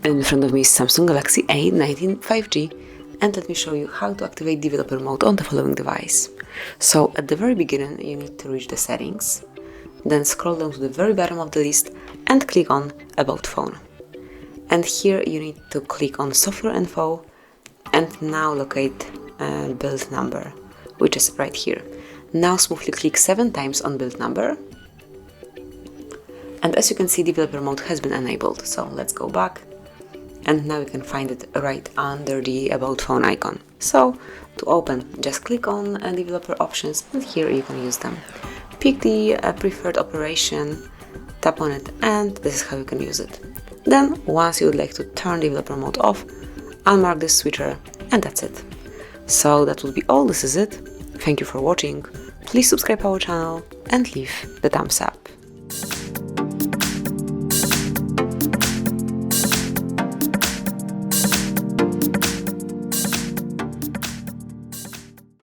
In front of me is Samsung Galaxy A90 5G, and let me show you how to activate developer mode on the following device. So at the very beginning you need to reach the settings, then scroll down to the very bottom of the list and click on About Phone. And here you need to click on Software Info and now locate build number, which is right here. Now smoothly click 7 times on build number. And as you can see, developer mode has been enabled. So let's go back. And now you can find it right under the About Phone icon. So to open, just click on developer options and here you can use them. Pick the preferred operation, tap on it, and this is how you can use it. Then once you would like to turn developer mode off, unmark this switcher and that's it. So that will be all. This is it. Thank you for watching. Please subscribe our channel and leave the thumbs up.